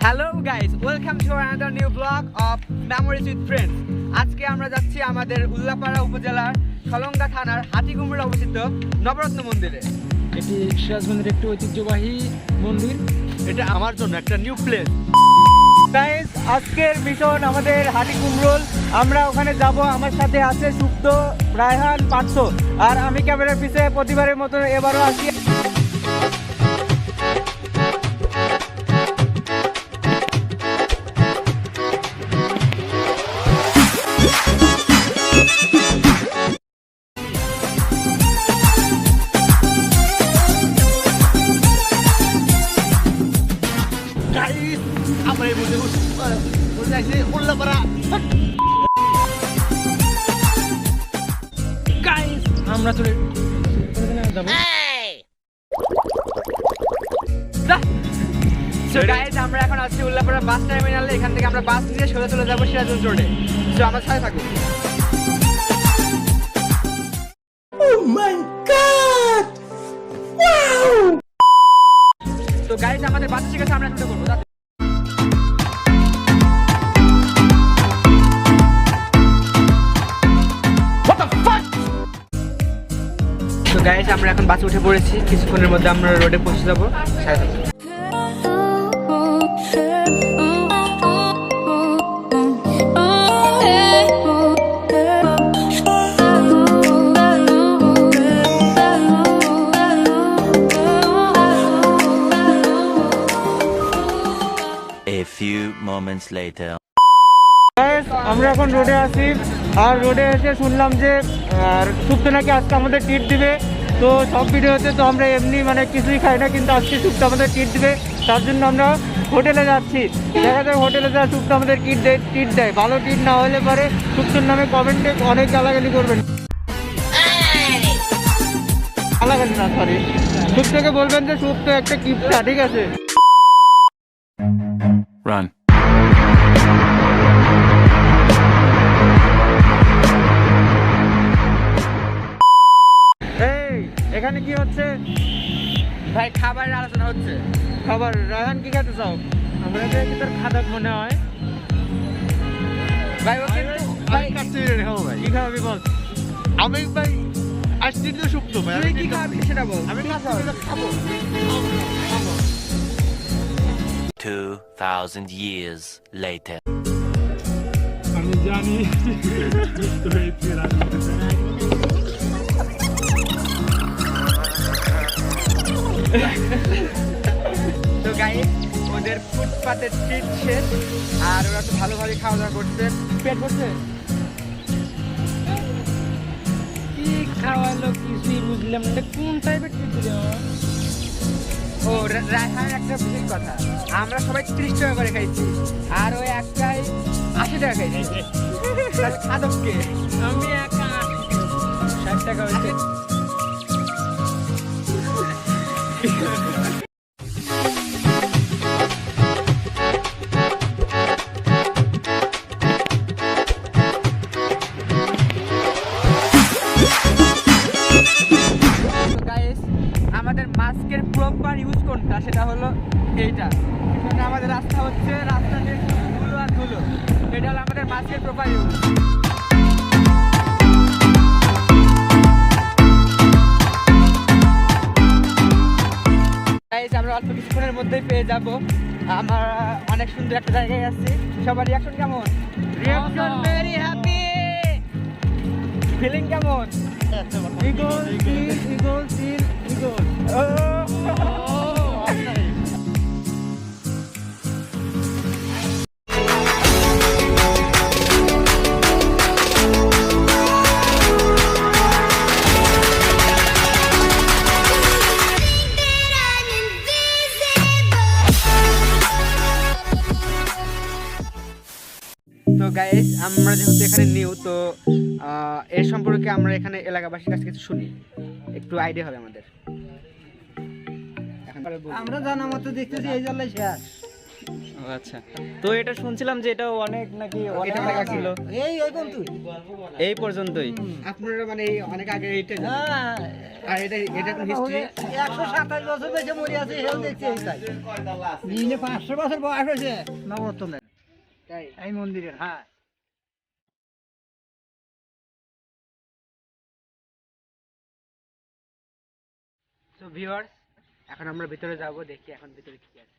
Hello guys, welcome to another new blog of memories with friends. আজকে আমরা যাচ্ছি আমাদের উল্লাপাড়া উপজেলার সলঙ্গা থানার হাতিকুমড়ে অবস্থিত নবরত্ন মন্দিরে। এটি সিরাজগঞ্জের একটি ঐতিহ্যবাহী মন্দির। এটা আমার জন্য একটা নিউ প্লেস। গাইস, আজকের মিশন আমাদের হাটিকুমরোল। আমরা ওখানে যাব। আমার সাথে আছে সুপ্ত, রায়হান, পার্থ, আর আমি ক্যামেরার পিছে প্রতিবারের মতো এবারও আছি। গাইস, আমরা এই মুহূর্তে বসে আছি উল্লাপাড়া। গাইস, আমরা চলে যাব। সো গাইস, আমরা এখন আছি উল্লাপাড়া বাস টার্মিনালে। এখান থেকে আমরা বাস নিয়ে সোজা চলে যাবো সিরাজগঞ্জ রোডে। সো আমার সাথে থাকুন। তো গাইস, আমাদের বাস ঠিক আছে, আমরা এখন করবো। তো গাইস, আমরা এখন বাসে উঠে পড়েছি। কিছুক্ষণের মধ্যে আমরা রোডে পৌঁছে যাবো। সাথে থাকুন। A few moments later. Guys, আমরা এখন রোডে আছি। আর রোডে এসে শুনলাম যে সুপ্ত নাকি আজকে আমাদের ট্রিট দিবে। তো সব ভিডিওতে তো আমরা এমনি কিছুই খাই না, কিন্তু আজকে সুপ্ত আমাদের ট্রিট দিবে। তার জন্য আমরা হোটেলে যাচ্ছি। দেখা যায় হোটেলে যাওয়া সুপ্ত আমাদের ট্রিট দেয়। ভালো ট্রিট না হলে পরে সুপ্তর নামে কমেন্টে অনেক গালাগালি করবেন। গালাগালি না, সরি, সুপ্তকে বলবেন যে সুপ্ত একটা কিপটা, ঠিক আছে? Run. এই, এখানে কি হচ্ছে? ভাই, খাবারের আলোচনা হচ্ছে। খাবার। রায়হান, কি খেতে চাও? আমরা যে কি তোর খাদাক মনে হয়। ভাই, ও কিন্তু ভাই কি খাওয়াবি বল? আমি ভাই আসছি তো সুপ্ত ভাই। তুই কি খাবি সেটা বল। আমি খাবো। 2,000 years later. আমি জানি। তো গাইস, ওদের ফুটপাতের ট্রিট শেষ। আর ওরা তো ভালোভাবে খাওয়া দাওয়া করছে। পেট ভরছে। কি খাওয়ালো কিছুই বুঝলাম না। কোন টাইপের ট্রিট দিল? ও রায়হান, একটা বিশেষ কথা, আমরা সবাই 30 টাকা করে খাইছি, আর ওই একটাই 80 টাকা খাইছি। তাহলে খাদককে আমি একা 60 টাকা হয়েছে। আমাদের মাস্কের প্রপার ইউজ কোনটা, সেটা হলো এইটা। এখানে আমাদের রাস্তা হচ্ছে, রাস্তা দিয়ে ধুলো আর ধুলো। এটা হলো আমাদের মাস্কের প্রপার ইউজ। গাইস, আমরা অল্প কিছুক্ষণের মধ্যেই পেয়ে যাব। আমরা অনেক সুন্দর একটা জায়গায় আছি। সবার রিয়াকশন কেমন? Reaction very happy. ফিলিং কেমন? Eagle seal, eagle seal, eagle. তো গাইস, আমরা যেহেতু এখানে নিউ, তো এর সম্পর্কে আমরা এখানে এলাকাবাসীর কাছে কিছু শুনি, একটু আইডিয়া হবে আমাদের। আমরা জানা মতো দেখতেছি এই জন্য শেষ। ও আচ্ছা, তো এটা শুনছিলাম যে এটাও অনেক নাকি অনেক এটা টাকা ছিল। এই কোন তুই এই পর্যন্তই। আপনারা মানে অনেক আগে এইটা আর এটা কোন হিস্ট্রি 127 বছর বেঁচে মরে আছে হেল দেখছি এই তাই নিনে 500 বছর বয়স হয়েছে নবরত্নের তাই এই মন্দিরের। হ্যাঁ তো ভিউয়ার্স এখন আমরা ভিতরে যাব, দেখি এখন ভিতরে কি আছে।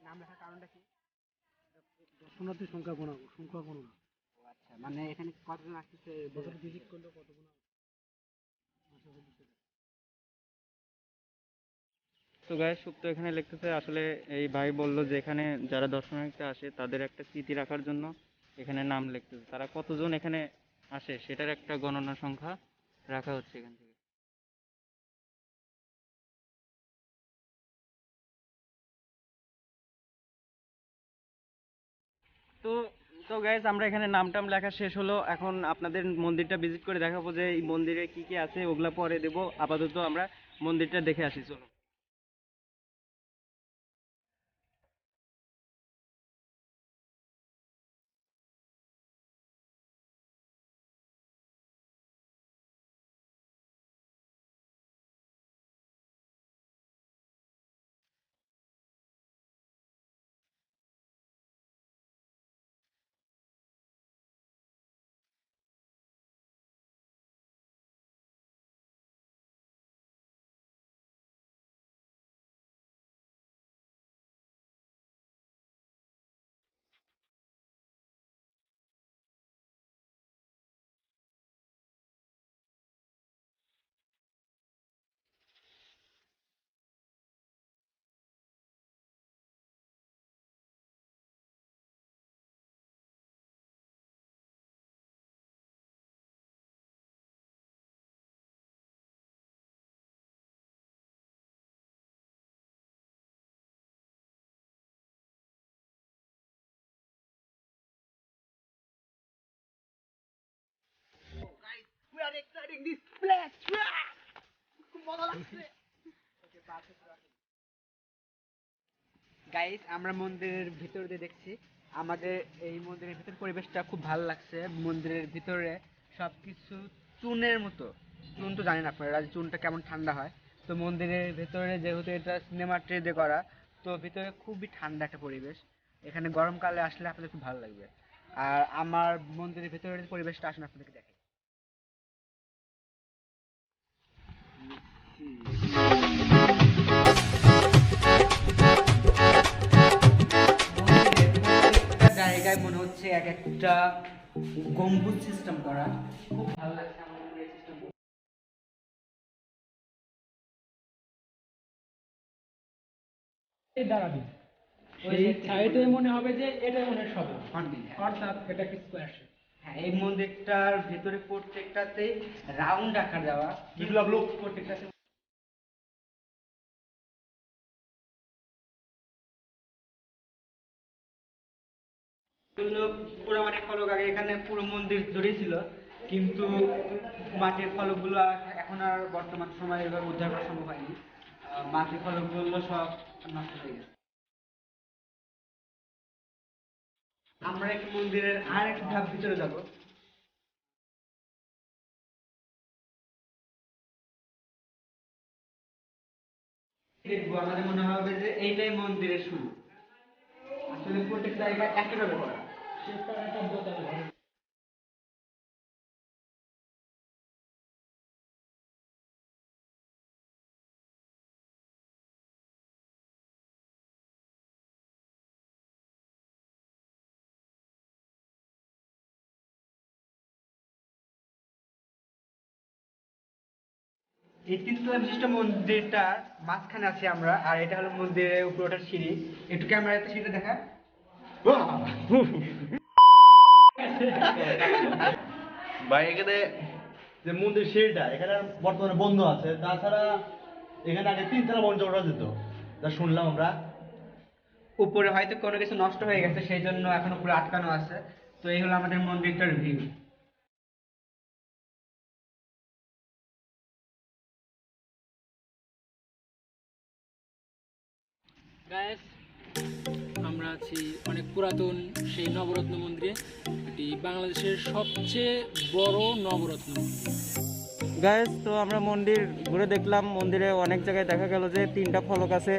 নাম লেখার কারণটা কি? দর্শনার্থীর সংখ্যা কোনো না। ও আচ্ছা, মানে এখানে কতজন আসতেছে ভিজিট করলে কতগুলো তো গায়ে সুপ্ত এখানে লিখতেছে আসলে এই ভাই বলল যে এখানে যারা দর্শনার্থী আসে তাদের একটা স্মৃতি রাখার জন্য এখানে নাম লিখতেছে, তারা কতজন এখানে আসে সেটার একটা গণনা সংখ্যা রাখা হচ্ছে এখান থেকে। তো তো গাইস আমরা এখানে নাম টাম লেখা শেষ হলো, এখন আপনাদের মন্দিরটা ভিজিট করে দেখাবো যে এই মন্দিরে কি কি আছে, ওগুলা পরে দেবো। আপাতত আমরা মন্দিরটা দেখে আসি, চলো। we are exciting this place খুব মজা লাগছে। গাইস আমরা মন্দিরের ভিতর দিয়ে দেখছি, আমাদের এই মন্দিরের ভিতর পরিবেশটা খুব ভালো লাগছে। মন্দিরের ভিতরে সবকিছু চুনের মতো, চুন তো জানেন আপনারা যে চুনটা কেমন ঠান্ডা হয়। তো মন্দিরের ভিতরে যেহেতু এটা সিনেমা ট্রে দিয়ে করা, তো ভিতরে খুবই ঠান্ডা একটা পরিবেশ। এখানে গরমকালে আসলে আপনাদের খুব ভালো লাগবে। আর আমার মন্দিরের ভিতরের পরিবেশটা আসলে আপনাদেরকে দেখাই। প্রত্যেকটা জায়গায় মনে হচ্ছে এক একটা গম্বুজ সিস্টেম করা, খুব ভালো লাগছে আমার মন্দিরের সিস্টেম। দাঁড়াবি ওই সাইডে মনে হবে যে এটা মনে সব কন্টিনিউ। অর্থাৎ এটা কি স্কোয়ার শেপ। হ্যাঁ, এই মন্দিরটার ভিতরে প্রত্যেকটাতে রাউন্ড আকার দেওয়া, বিপ্লব লোক প্রত্যেকটাতে পুরো মাটির ফলক আগে এখানে পুরো মন্দির জুড়েই ছিল, কিন্তু মাটির ফলকগুলো এখন আর বর্তমান সময়ে এভাবে উদ্ধার করা সম্ভব হয়নি। মাটির ফলকগুলো সব নষ্ট হয়ে গেছে। আমরা একটু মন্দিরের আর একটু ধাপ ভিতরে যাব। দেখবো আমাদের মনে হবে যে এইটাই মন্দিরের শুরু। আসলে প্রত্যেক জায়গায় একইভাবে করা। এই তিনতলা বিশিষ্ট মন্দিরটার মাঝখানে আছি আমরা, আর এটা হলো মন্দিরের উপরে ওঠার সিঁড়ি। একটু ক্যামেরাতে সিঁড়িটা দেখা। ভাই এখানে যে মন্দির সিঁড়িটা এখানে বর্তমানে বন্ধ আছে, তাছাড়া এখানে আগে 3 তলা মঞ্চ ওঠা যেত, যা শুনলাম আমরা। উপরে হয়তো কোনো কিছু নষ্ট হয়ে গেছে, সেই জন্য এখনো পুরো আটকানো আছে। তো এই হলো আমাদের মন্দিরটার ভিউ। গায়েস, আমরা আছি অনেক পুরাতন সেই নবরত্ন মন্দিরে। এটি বাংলাদেশের সবচেয়ে বড় নবরত্ন মন্দির। গাইস, তো আমরা মন্দির ঘুরে দেখলাম। মন্দিরে অনেক জায়গায় দেখা গেল যে 3টা ফলক আছে।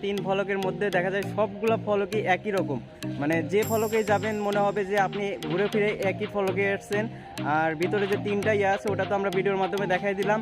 3 ফলকের মধ্যে দেখা যায় সবগুলা ফলকই একই রকম, মানে যে ফলকে যাবেন মনে হবে যে আপনি ঘুরে ফিরে একই ফলকে এসেছেন। আর ভিতরে যে 3টা ইয়ে আছে ওটা তো আমরা ভিডিওর মাধ্যমে দেখাই দিলাম।